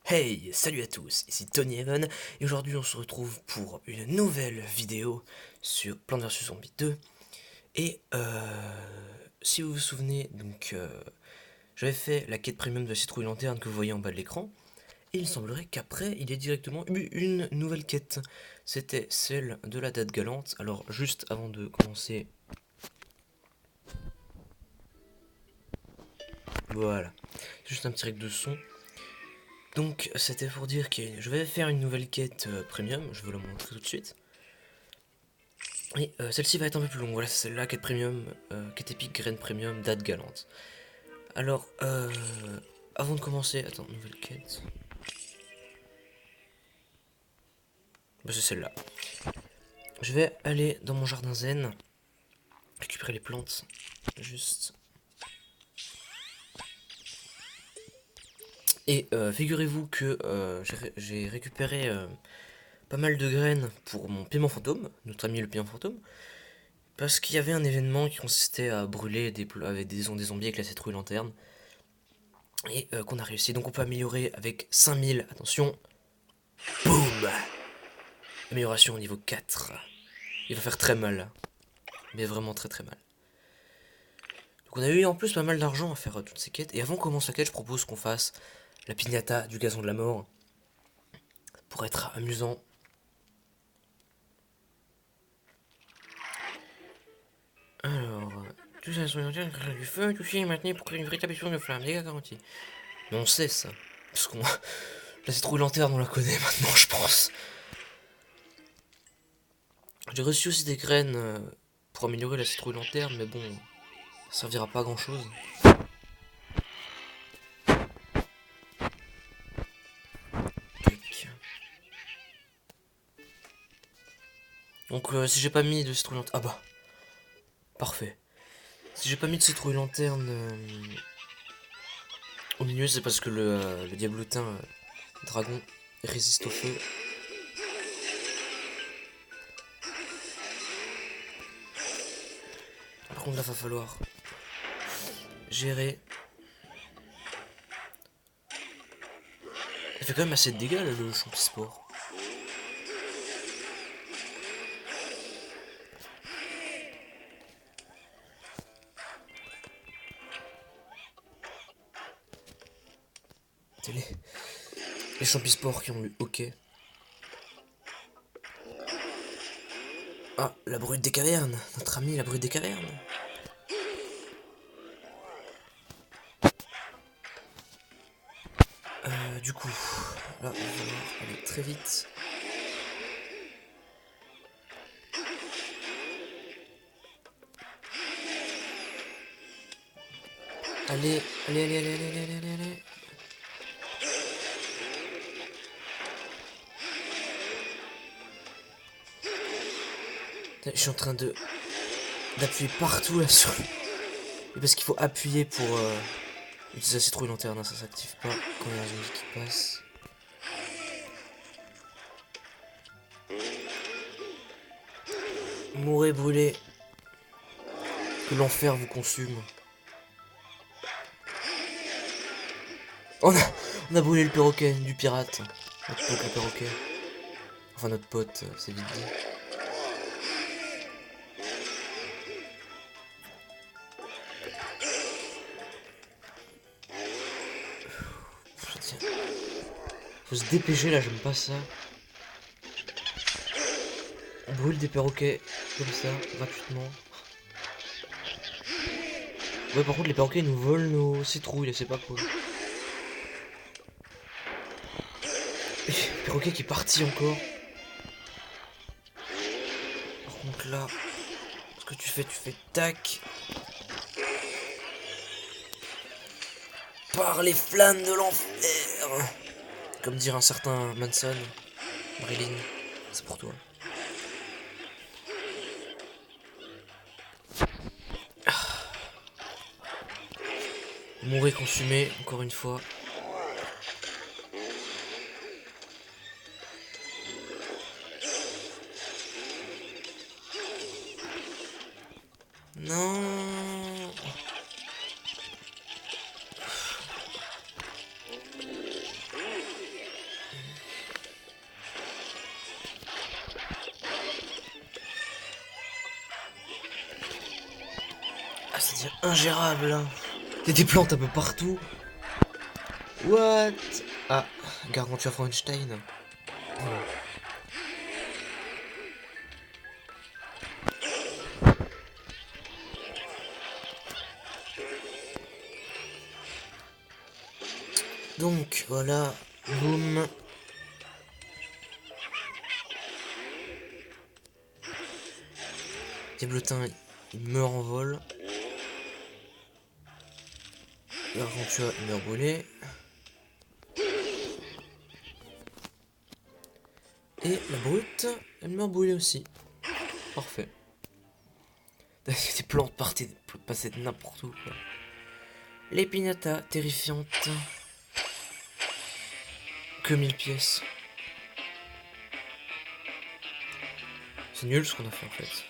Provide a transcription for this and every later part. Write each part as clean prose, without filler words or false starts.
Hey, salut à tous, ici Tony Evan, et aujourd'hui on se retrouve pour une nouvelle vidéo sur Plants vs Zombies 2. Et si vous vous souvenez, j'avais fait la quête premium de la citrouille lanterne que vous voyez en bas de l'écran, et il semblerait qu'après il y ait directement eu une nouvelle quête. C'était celle de la date galante. Alors juste avant de commencer, voilà, juste un petit règle de son. Donc c'était pour dire que je vais faire une nouvelle quête premium, je vais la montrer tout de suite. Et celle-ci va être un peu plus longue, voilà, c'est celle-là, quête premium, quête épique, graine premium, date galante. Alors, avant de commencer, attends, nouvelle quête. Bah, c'est celle-là. Je vais aller dans mon jardin zen, récupérer les plantes, juste. Et figurez-vous que j'ai récupéré pas mal de graines pour mon piment fantôme, notre ami le piment fantôme, parce qu'il y avait un événement qui consistait à brûler avec des zombies avec la citrouille lanterne, et qu'on a réussi. Donc on peut améliorer avec 5000, attention, boum, amélioration au niveau 4. Il va faire très mal, mais vraiment très très mal. Donc on a eu en plus pas mal d'argent à faire toutes ces quêtes, et avant qu'on commence la quête, je propose qu'on fasse la piñata du gazon de la mort, pour être amusant. Alors, tout ça sur l'antenne, du feu, toucher et maintenir pour créer une véritable explosion de flamme, dégâts garantis. Mais on sait ça, parce qu'on... La citrouille lanterne, on la connaît maintenant, je pense. J'ai reçu aussi des graines pour améliorer la citrouille lanterne, mais bon, ça servira pas à grand chose. Donc si j'ai pas mis de citrouille lanterne... Ah bah, parfait. Si j'ai pas mis de citrouille lanterne au milieu, c'est parce que le diablotin dragon résiste au feu. Par contre là, va falloir gérer. Il fait quand même assez de dégâts là, le champisport. C'est les champispores qui ont eu ok. Ah, la brute des cavernes, notre ami la brute des cavernes. Du coup, là, on va falloir aller très vite. Allez, allez, allez, allez, allez, allez, allez, allez. Je suis en train d'appuyer partout là sur... Et parce qu'il faut appuyer pour utiliser la citrouille lanterne, hein, ça s'active pas quand il y a un zombie qui passe. Mourez brûlé. Que l'enfer vous consume. On a brûlé le perroquet du pirate. Notre pote le perroquet. Enfin notre pote, c'est vite dit. Faut se dépêcher là, j'aime pas ça. On brûle des perroquets comme ça, gratuitement. Ouais, par contre, les perroquets nous volent nos citrouilles, c'est pas cool. Le perroquet qui est parti encore. Par contre, là, ce que tu fais tac. Par les flammes de l'enfer. Comme dire un certain Manson, Marilyn, c'est pour toi. Mourir consumé, encore une fois. Non. C'est ingérable, hein. Il y a des plantes un peu partout. What? Ah, Gargantua Frankenstein. Voilà. Donc, voilà. Boum. Diablotin, il meurt en vol. Gargantua, il meurt brûlé. Et la brute, elle meurt brûlée aussi. Parfait. Des plantes passaient de n'importe où, quoi. L'épinata, terrifiante. Que 1000 pièces. C'est nul ce qu'on a fait en fait.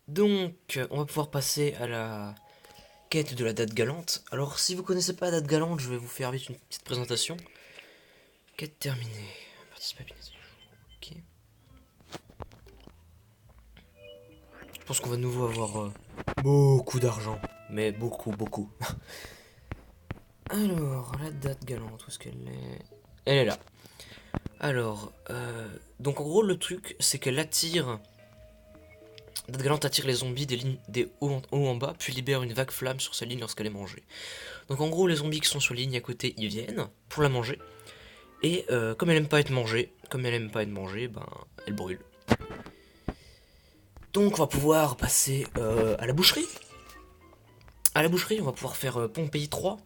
Donc, on va pouvoir passer à la quête de la date galante. Alors, si vous connaissez pas la date galante, je vais vous faire vite une petite présentation. Quête terminée. Participabilité. Ok. Je pense qu'on va de nouveau avoir beaucoup d'argent. Mais beaucoup, beaucoup. Alors, la date galante, où est-ce qu'elle est? Elle est là. Alors, donc en gros, le truc, c'est qu'elle attire. La date galante attire les zombies des hauts en bas, puis libère une vague flamme sur sa ligne lorsqu'elle est mangée. Donc en gros, les zombies qui sont sur la ligne à côté, ils viennent pour la manger. Et comme elle aime pas être mangée, ben, elle brûle. Donc on va pouvoir passer à la boucherie. À la boucherie, on va pouvoir faire Pompéi 3.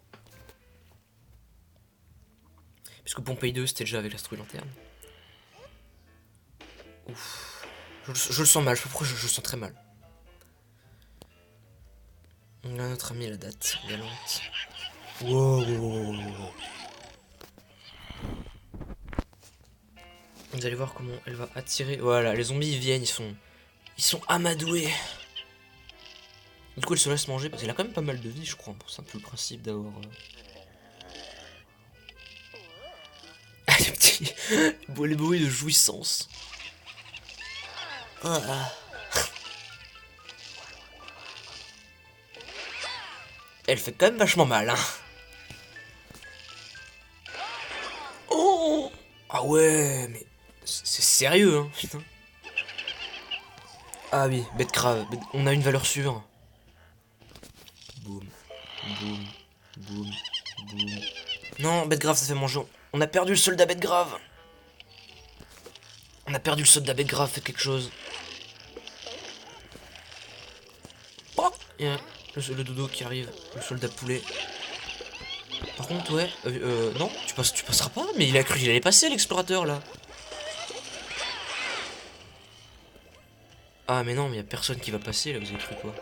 Puisque Pompéi 2, c'était déjà avec la strouille lanterne. Ouf. Je le sens mal, je sais pas pourquoi je le sens très mal. On a notre ami la date galante. Wow, wow, wow, wow. Vous allez voir comment elle va attirer. Voilà, les zombies ils viennent, ils sont amadoués. Du coup, elle se laisse manger parce qu'elle a quand même pas mal de vie, je crois. C'est un peu le principe d'avoir. Ah, les bruits de jouissance. Ah. Elle fait quand même vachement mal, hein. Oh. Ah ouais, mais c'est sérieux, hein, putain. Ah oui, bête grave, on a une valeur sûre. Boum, boum, boum, boum. Non, bête grave, ça fait manger. On a perdu le soldat bête grave. On a perdu le soldat bête grave, faites quelque chose. Oh, il y a le dodo qui arrive, le soldat poulet. Par contre, ouais, non, tu passeras pas, mais il a cru qu'il allait passer l'explorateur là. Ah, mais non, mais y a personne qui va passer là, vous avez cru quoi?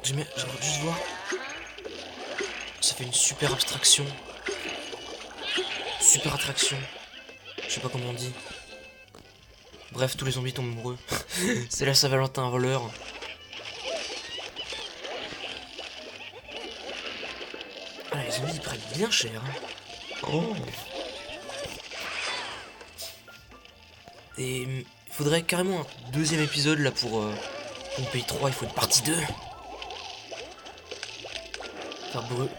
J'aimerais juste voir. Ça fait une super abstraction. Super attraction. Je sais pas comment on dit. Bref, tous les zombies tombent amoureux. C'est la Saint-Valentin un voleur. Ah, les zombies ils prennent bien cher. Hein. Oh. Et il faudrait carrément un deuxième épisode là pour Pompéi 3, il faut une partie 2.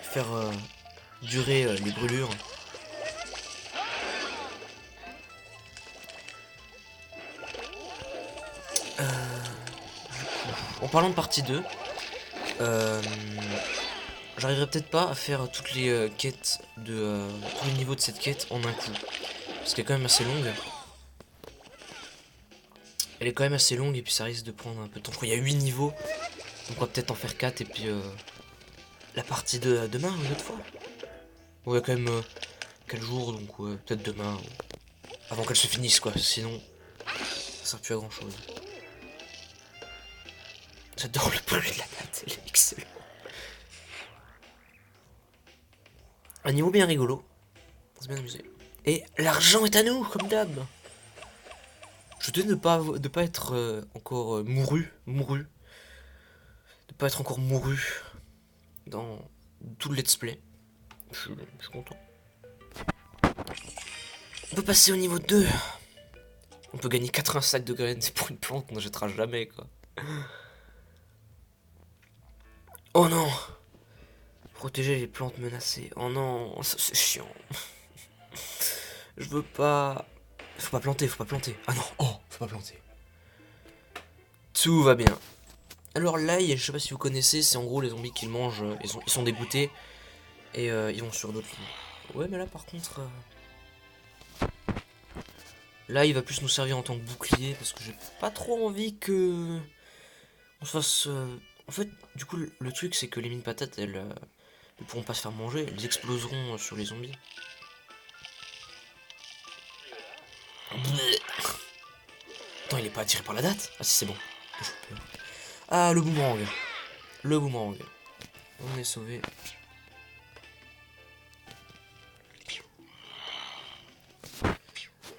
Faire durer les brûlures. En parlant de partie 2, j'arriverai peut-être pas à faire toutes les quêtes de tous les niveaux de cette quête en un coup. Parce qu'elle est quand même assez longue. Elle est quand même assez longue et puis ça risque de prendre un peu de temps. Je crois qu'il y a 8 niveaux. Donc on va peut-être en faire 4 et puis la partie 2 demain, une autre fois. Bon, il y a quand même 4 jours, donc ouais, peut-être demain. Avant qu'elle se finisse quoi, sinon ça sert plus à grand chose. J'adore le bruit de la date, elle est excellent. Un niveau bien rigolo. On s'est bien amusé. Et l'argent est à nous, comme d'hab. Je tenais de pas être encore mouru. De pas être encore mouru dans tout le let's play. Je suis content. On peut passer au niveau 2. On peut gagner 80 sacs de graines. C'est pour une plante qu'on n'achètera jamais, quoi. Oh non! Protéger les plantes menacées. Oh non, ça c'est chiant. Je veux pas... Faut pas planter, faut pas planter. Ah non, oh, faut pas planter. Tout va bien. Alors l'ail, je sais pas si vous connaissez, c'est en gros les zombies qui le mangent, ils sont dégoûtés. Et ils vont sur d'autres lignes. Ouais, mais là par contre... Là, il va plus nous servir en tant que bouclier, parce que j'ai pas trop envie que... On se fasse... En fait, du coup, le truc, c'est que les mini patates, elles ne pourront pas se faire manger, elles exploseront sur les zombies. Attends, il est pas attiré par la date? Ah si, c'est bon. Ah, le boomerang. Le boomerang. On est sauvé.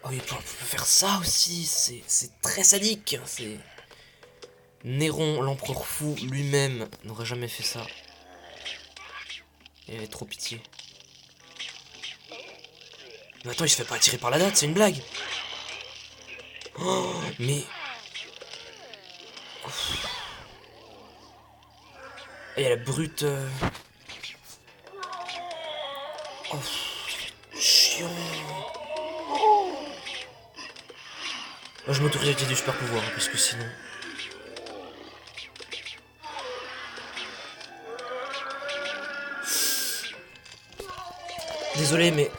Oh, il peut faire ça aussi, c'est très sadique. C'est... Néron, l'empereur fou, lui-même, n'aurait jamais fait ça. Il avait trop pitié. Mais attends, il se fait pas attirer par la date, c'est une blague. Oh, mais... Et il y a la brute... Oh, chiant. Moi, je m'autorise du super pouvoir, hein, parce que sinon... Désolé, mais...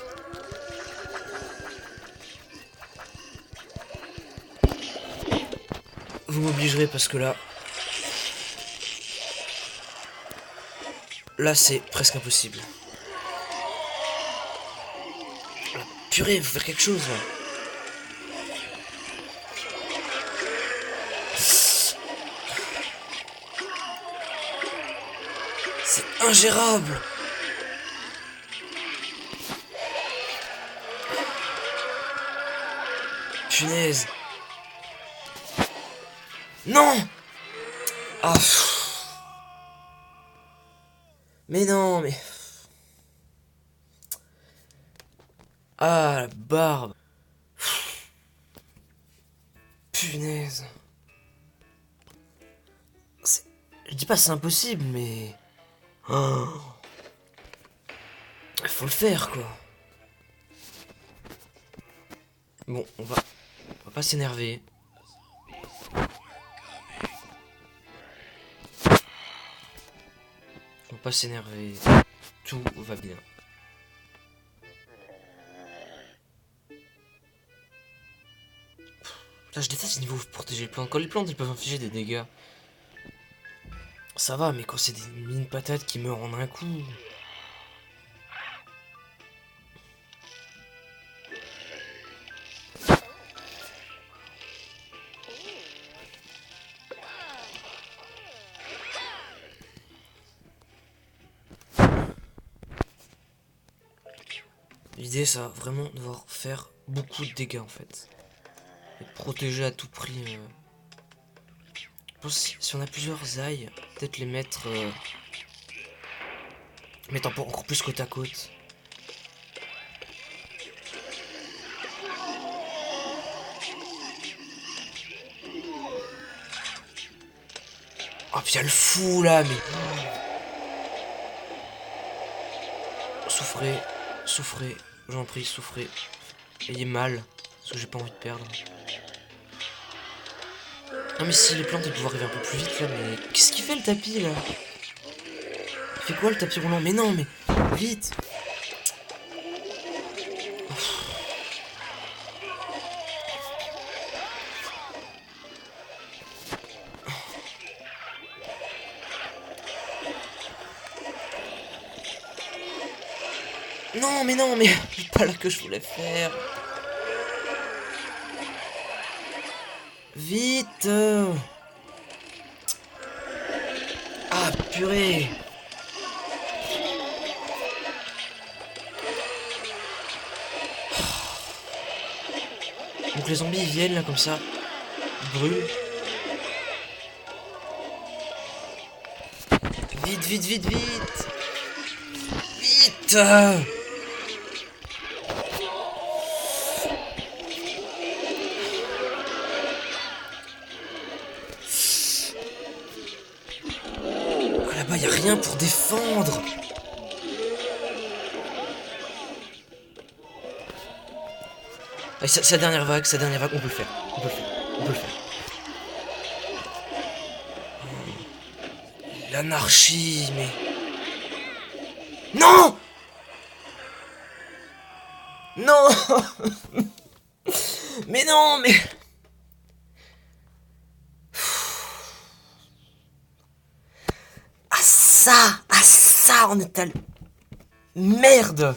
Vous m'obligerez parce que là... Là, c'est presque impossible. Ah, purée, faut faire quelque chose, là. C'est ingérable. Punaise. Non. Ah. Mais non, mais... Ah, la barbe. Punaise. Je dis pas c'est impossible, mais... Oh. Faut le faire, quoi. Bon, on va pas s'énerver. On va pas s'énerver. Tout va bien. Là, je déteste le niveau protéger les plantes. Quand les plantes, ils peuvent infliger des dégâts. Ça va, mais quand c'est des mini patates qui meurent en un coup... L'idée, ça va vraiment devoir faire beaucoup de dégâts, en fait. Et protéger à tout prix. Je pense que si on a plusieurs ailes, peut-être les mettre... mettre encore plus côte à côte. Ah, puis il y a le fou, là, mais... Souffrez, souffrez, j'en prie, souffrez. Ayez mal, parce que j'ai pas envie de perdre. Non mais si les plantes elles pouvaient arriver un peu plus vite là, mais... Qu'est-ce qu'il fait le tapis là? Il fait quoi le tapis roulant? Mais non mais... Vite! Non mais non mais... C'est pas là que je voulais faire. Vite! Ah purée! Donc les zombies ils viennent là comme ça, ils brûlent. Vite, vite, vite, vite! Vite! rien pour défendre. Allez, sa dernière vague, on peut le faire. On peut le faire. On peut le faire. L'anarchie, mais... Non! Non! Mais non, mais... Ah ça, on est à... Merde!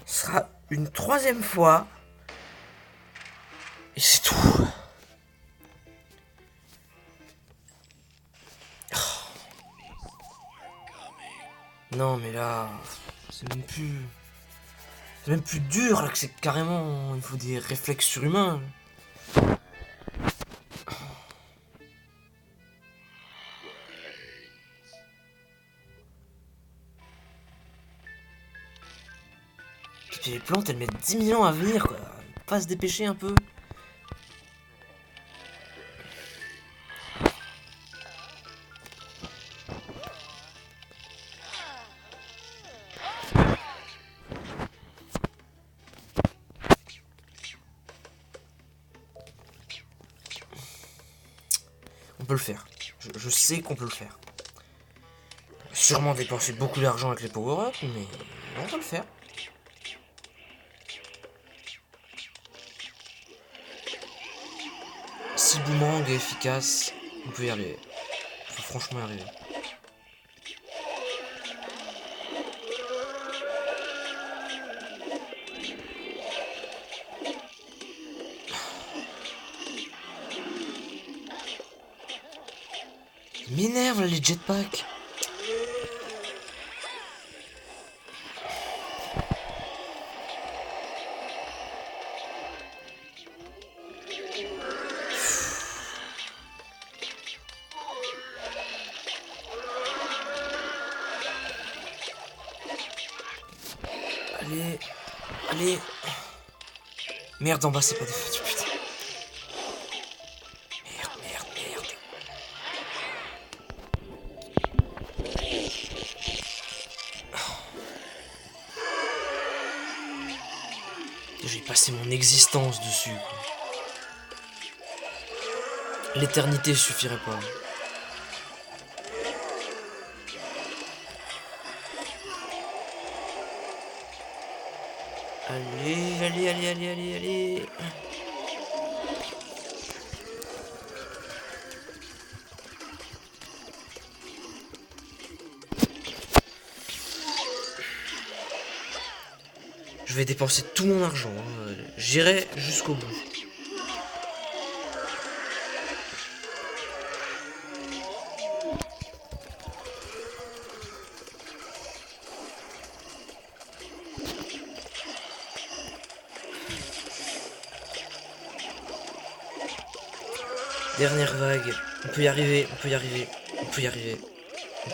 Ce sera une troisième fois. Et c'est tout. Non, mais là... C'est même plus... C'est même plus dur, là, que c'est carrément... Il faut des réflexes surhumains. Et puis les plantes, elles mettent 10 000 ans à venir, quoi. Pas se dépêcher un peu. On peut le faire. Je sais qu'on peut le faire. Sûrement dépenser beaucoup d'argent avec les power-ups, mais on peut le faire. Si Boomerang est efficace, on peut y arriver. On peut franchement y arriver. Il m'énerve là, les jetpacks. Allez, allez. Merde, en bas, c'est pas des feux, putain. Merde. J'ai passé mon existence dessus. L'éternité suffirait pas. Allez. Je vais dépenser tout mon argent. Hein. J'irai jusqu'au bout. Dernière vague. On peut y arriver. On peut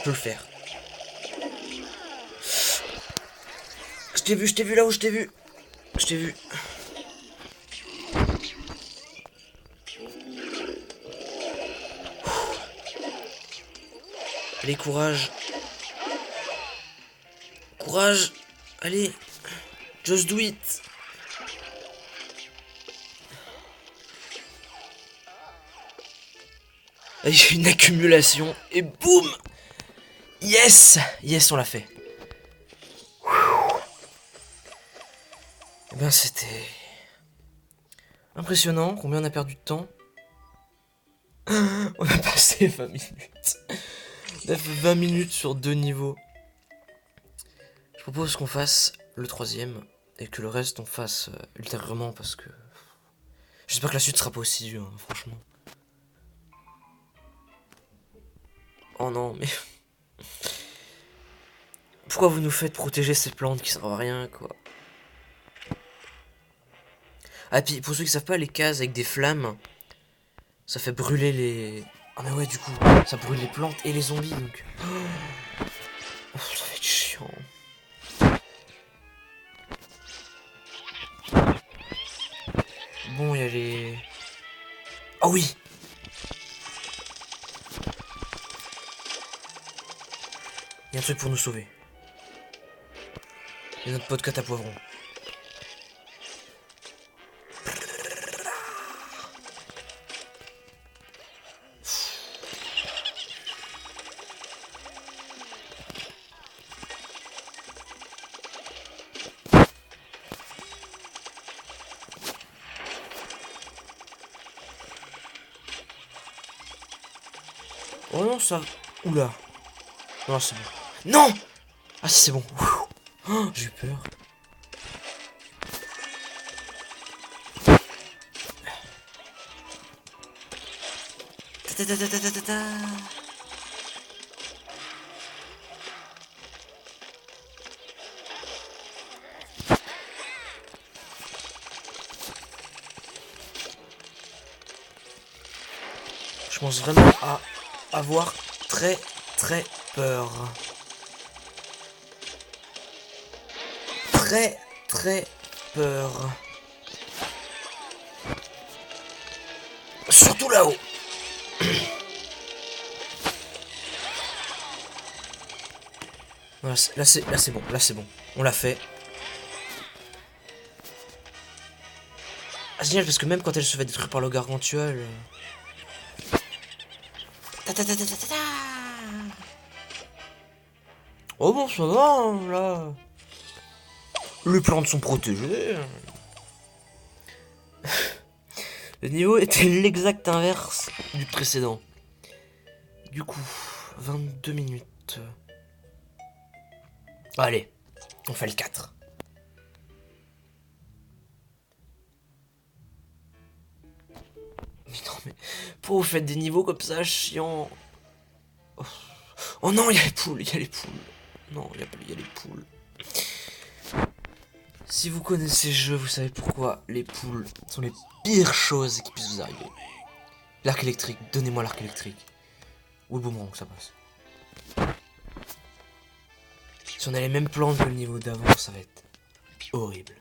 le faire. Je t'ai vu là où je t'ai vu. Allez, courage. Allez. Just do it. Une accumulation. Et boum. Yes, on l'a fait. Eh ben, c'était impressionnant. Combien on a perdu de temps? On a passé 20 minutes. On a fait 20 minutes sur 2 niveaux. Je propose qu'on fasse le 3e et que le reste on fasse ultérieurement parce que j'espère que la suite sera pas aussi dure, hein, franchement. Oh non, mais pourquoi vous nous faites protéger ces plantes qui servent à rien, quoi? Ah, puis pour ceux qui savent pas, les cases avec des flammes, ça fait brûler les... Ah mais ouais, du coup, ça brûle les plantes et les zombies, donc... Oh, ça va être chiant. Bon, il y a les... Oh oui! y a un truc pour nous sauver. Et notre podcast à poivron. Oh non, ça... Oula. Non, c'est bon. Non! Ah, si, c'est bon. Oh, j'ai eu peur. Ta ta ta ta ta ta ta. Je pense vraiment à avoir très peur. Très peur. Surtout là-haut. Voilà, là c'est bon, là c'est bon. On l'a fait. Ah, c'est génial parce que même quand elle se fait détruire par le gargantua, elle... Ta ta ta ta ta ta ta. Oh bon, ça va, hein, là. Les plantes sont protégées. Le niveau était l'exact inverse du précédent. Du coup, 22 minutes. Allez, on fait le 4. Mais non, mais pourquoi vous faites des niveaux comme ça, chiant? Oh non, il y a les poules, il y a les poules. Non, il y a les poules. Si vous connaissez ce jeu, vous savez pourquoi les poules sont les pires choses qui puissent vous arriver. L'arc électrique, donnez-moi l'arc électrique. Ou le boomerang, ça passe. Si on a les mêmes plans que le niveau d'avant, ça va être horrible.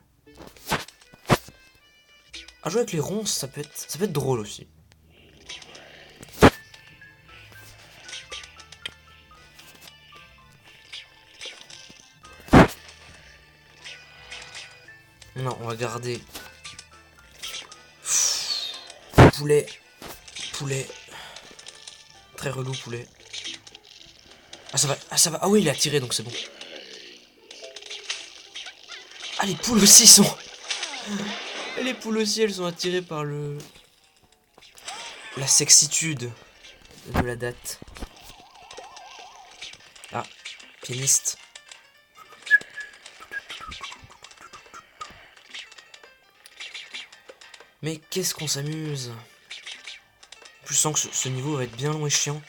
À jouer avec les ronces, ça peut être drôle aussi. Non, on va garder. Poulet. Poulet. Très relou, poulet. Ah, ça va. Ah, ça va. Ah oui, il a tiré, donc c'est bon. Ah, les poules aussi sont... Les poules aussi, elles sont attirées par le... la sexitude de la date. Ah, pianiste. Mais qu'est-ce qu'on s'amuse. Je sens que ce niveau va être bien long et chiant.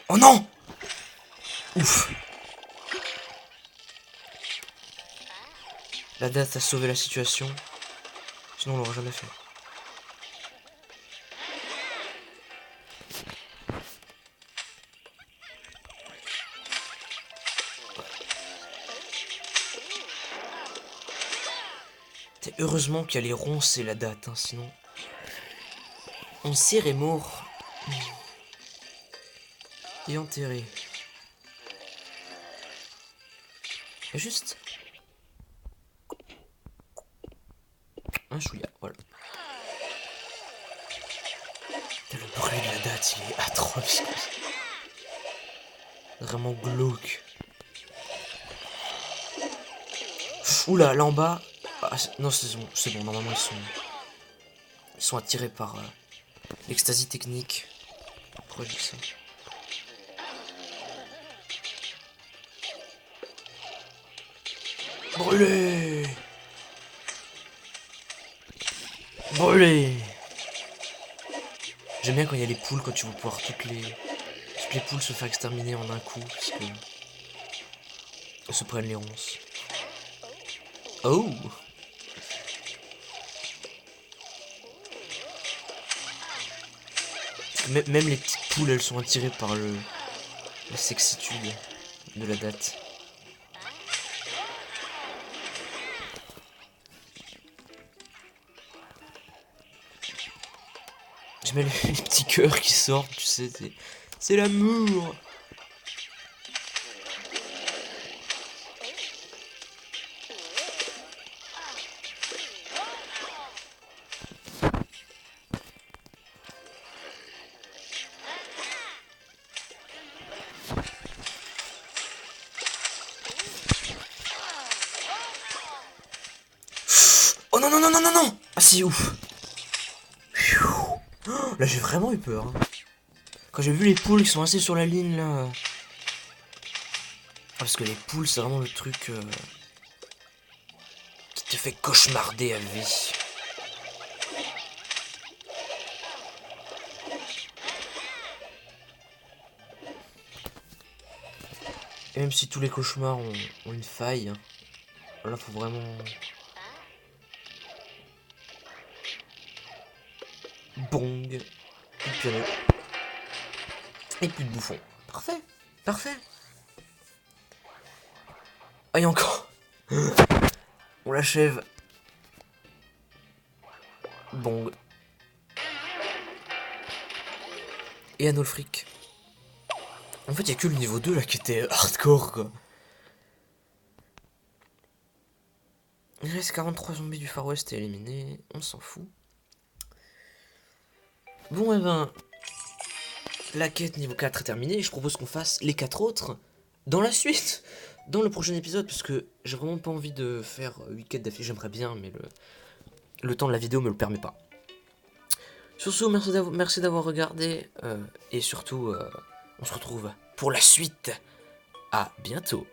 Oh non! Ouf! La date a sauvé la situation. Sinon on l'aurait jamais fait. Heureusement qu'il y a les ronces et la date, hein, sinon... On serait mort. Et enterré. Et juste... un chouïa, voilà. Le bruit de la date, il est atroce. Vraiment glauque. Oula, là en bas... Ah, non, c'est bon, normalement ils sont attirés par l'extasie technique. Pourquoi je dis ça? Brûlez! Brûlez! J'aime bien quand il y a les poules, quand tu vas pouvoir toutes les poules se faire exterminer en un coup, parce que elles se prennent les ronces. Oh! Même les petites poules, elles sont attirées par la sexitude de la date. J'aime les petits cœurs qui sortent, tu sais, c'est l'amour. Oh non non non non non non. Ah si, ouf. Là j'ai vraiment eu peur. Hein. Quand j'ai vu les poules qui sont restés sur la ligne là. Ah, parce que les poules c'est vraiment le truc qui te fait cauchemarder à vie. Et même si tous les cauchemars ont une faille, hein, là faut vraiment... Bong. Plus de piano. Et plus de bouffon. Parfait. Parfait. Ah, et encore. On l'achève. Bong. Et anneau le fric. En fait, il y a que le niveau 2 là qui était hardcore quoi. Il reste 43 zombies du Far West à éliminer. On s'en fout. Bon, et ben. La quête niveau 4 est terminée. Je propose qu'on fasse les 4 autres dans la suite. Dans le prochain épisode. Parce que j'ai vraiment pas envie de faire 8 quêtes d'affilée. J'aimerais bien, mais le temps de la vidéo me le permet pas. Sur ce, merci d'avoir regardé. Et surtout, on se retrouve pour la suite. À bientôt.